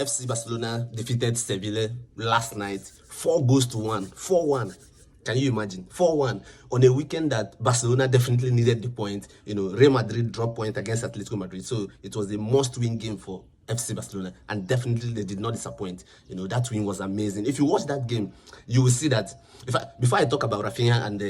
FC Barcelona defeated Sevilla last night, 4-1, 4-1. Can you imagine? 4-1 on a weekend that Barcelona definitely needed the point. Real Madrid dropped point against Atletico Madrid, so it was a must-win game for FC Barcelona, and definitely they did not disappoint. That win was amazing. If you watch that game, you will see that. Before I talk about Rafinha and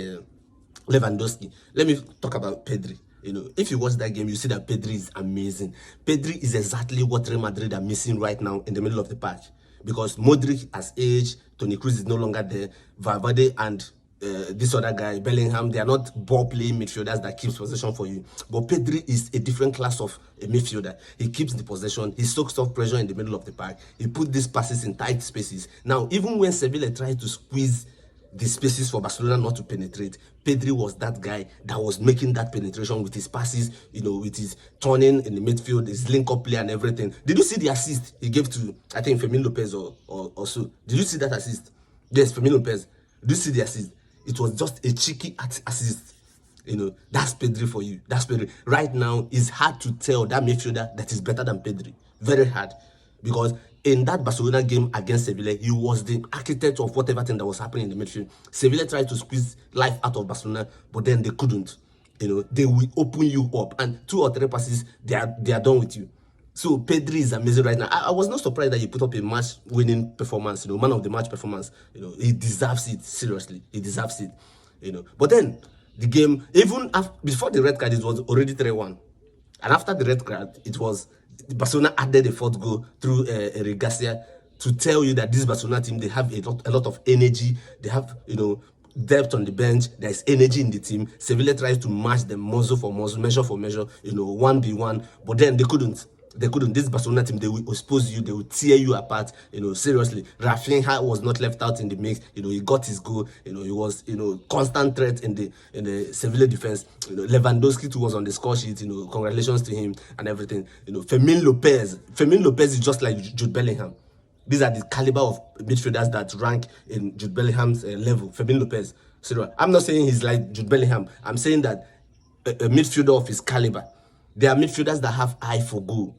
Lewandowski, let me talk about Pedri. If you watch that game, you see that Pedri is amazing. Pedri is exactly what Real Madrid are missing right now in the middle of the patch, because Modric has aged, Toni Kroos is no longer there, Valverde and this other guy, Bellingham, they are not ball-playing midfielders that keeps possession for you. But Pedri is a different class of a midfielder. He keeps the possession, he soaks off pressure in the middle of the park, he put these passes in tight spaces. Now, even when Sevilla tried to squeeze the spaces for Barcelona not to penetrate, Pedri was that guy that was making that penetration with his passes, with his turning in the midfield, his link-up play and everything. Did you see the assist he gave to, I think, Fermin Lopez or so? Did you see that assist? Yes, Fermin Lopez. Did you see the assist? It was just a cheeky assist. That's Pedri for you. That's Pedri. Right now, it's hard to tell that midfielder that is better than Pedri. Very hard. Because in that Barcelona game against Sevilla, he was the architect of whatever thing that was happening in the midfield. Sevilla tried to squeeze life out of Barcelona, but then they couldn't. They will open you up, and 2 or 3 passes, they are done with you. So Pedri is amazing right now. I was not surprised that he put up a match-winning performance, man of the match performance. He deserves it, seriously. He deserves it, But then, the game, even before the red card, it was already 3-1. And after the red card, it was Barcelona added a 4th goal through Eric Garcia to tell you that this Barcelona team, they have a lot of energy. They have, depth on the bench. There's energy in the team. Sevilla tries to match them muzzle for muzzle, measure for measure, 1v1. But then they couldn't. This Barcelona team, they will expose you, they will tear you apart, seriously. Rafinha was not left out in the mix, he got his goal, he was, constant threat in the Sevilla defense. Lewandowski too was on the score sheet, congratulations to him and everything. Fermin Lopez is just like Jude Bellingham. These are the caliber of midfielders that rank in Jude Bellingham's level. Fermin Lopez. So I'm not saying he's like Jude Bellingham. I'm saying that a midfielder of his caliber. They are midfielders that have eye for goal.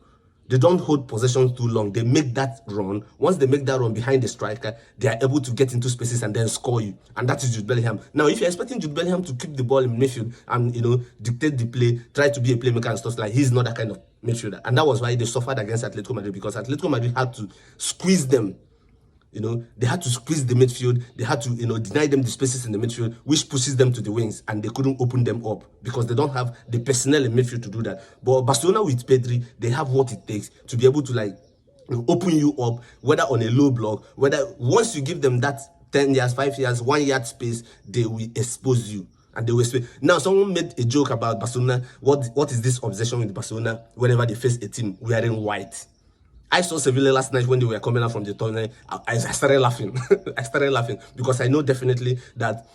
They don't hold possession too long. They make that run. Once they make that run behind the striker, they are able to get into spaces and then score you. And that is Jude Bellingham. Now, if you're expecting Jude Bellingham to keep the ball in midfield and, dictate the play, try to be a playmaker and stuff like, he's not that kind of midfielder. And that was why they suffered against Atletico Madrid, because Atletico Madrid had to squeeze them. They had to squeeze the midfield. They had to, deny them the spaces in the midfield, which pushes them to the wings, and they couldn't open them up because they don't have the personnel in midfield to do that. But Barcelona with Pedri, they have what it takes to be able to open you up, whether on a low block, whether once you give them that 10 yards, 5 yards, 1 yard space, they will expose you. And they will expose. Now, someone made a joke about Barcelona. What is this obsession with Barcelona whenever they face a team wearing white? I saw Sevilla last night when they were coming out from the tournament. I started laughing. I started laughing because I know definitely that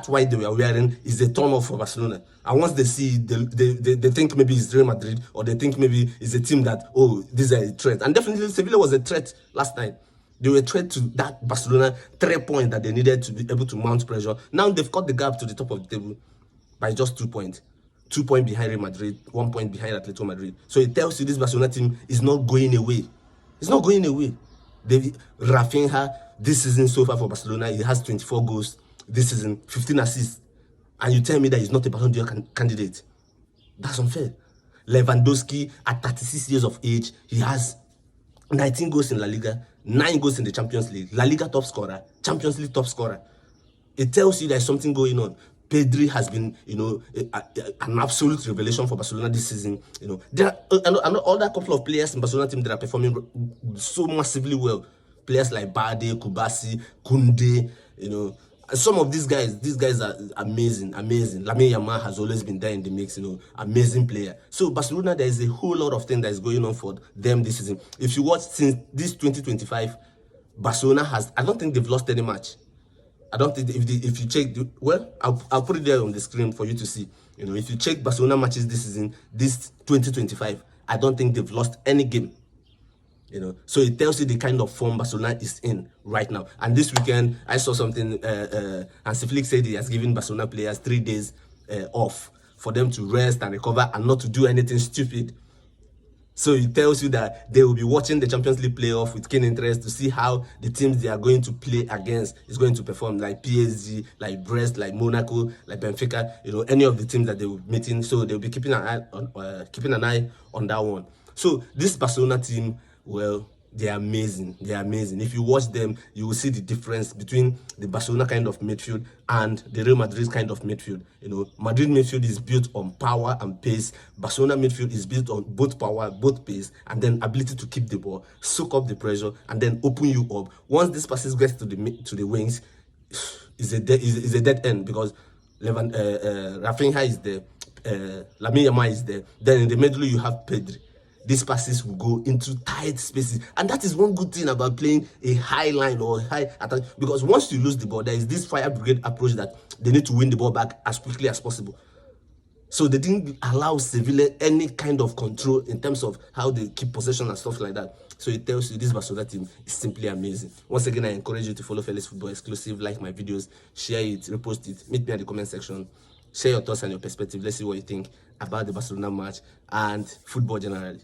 white they were wearing is a turn off for Barcelona. And once they see, they think maybe it's Real Madrid, or they think maybe it's a team that, oh, this is a threat. And definitely Sevilla was a threat last night. They were a threat to that Barcelona 3 points that they needed to be able to mount pressure. Now they've cut the gap to the top of the table by just 2 points. 2 points behind Real Madrid, 1 point behind Atletico Madrid. So it tells you this Barcelona team is not going away. It's not going away. Rafinha, this season so far for Barcelona, he has 24 goals this season, 15 assists. And you tell me that he's not a Ballon d'Or candidate. That's unfair. Lewandowski, at 36 years of age, he has 19 goals in La Liga, 9 goals in the Champions League, La Liga top scorer, Champions League top scorer. It tells you there's something going on. Pedri has been, an absolute revelation for Barcelona this season. There are other couple of players in Barcelona team that are performing so massively well. Players like Bade, Kubasi, Kunde, some of these guys are amazing. Lamine Yamal has always been there in the mix, amazing player. So Barcelona, there is a whole lot of things that is going on for them this season. If you watch since this 2025, Barcelona I don't think they've lost any match. I don't think if you check, I'll put it there on the screen for you to see. If you check Barcelona matches this season, this 2025, I don't think they've lost any game. So it tells you the kind of form Barcelona is in right now. And this weekend, I saw something, and Felix said he has given Barcelona players 3 days off for them to rest and recover and not to do anything stupid. So it tells you that they will be watching the Champions League playoff with keen interest to see how the teams they are going to play against is going to perform, like PSG, like Brest, like Monaco, like Benfica, any of the teams that they will be meeting. So they'll be keeping an eye on that one. So this Barcelona team, well, they are amazing. They are amazing. If you watch them, you will see the difference between the Barcelona kind of midfield and the Real Madrid kind of midfield. Madrid midfield is built on power and pace. Barcelona midfield is built on both power, both pace, and then ability to keep the ball, soak up the pressure, and then open you up. Once this passes gets to the wings, is a dead end, because Rafinha is there, Lamine Yamal is there. Then in the middle you have Pedri. These passes will go into tight spaces, and that is one good thing about playing a high line or high attack, because once you lose the ball, there is this fire brigade approach that they need to win the ball back as quickly as possible. So they didn't allow Sevilla any kind of control in terms of how they keep possession and stuff like that. So it tells you this Barcelona team is simply amazing. Once again, I encourage you to follow Felix Football Exclusive, like my videos, share it, repost it, meet me at the comment section, share your thoughts and your perspective. Let's see what you think about the Barcelona match and football generally.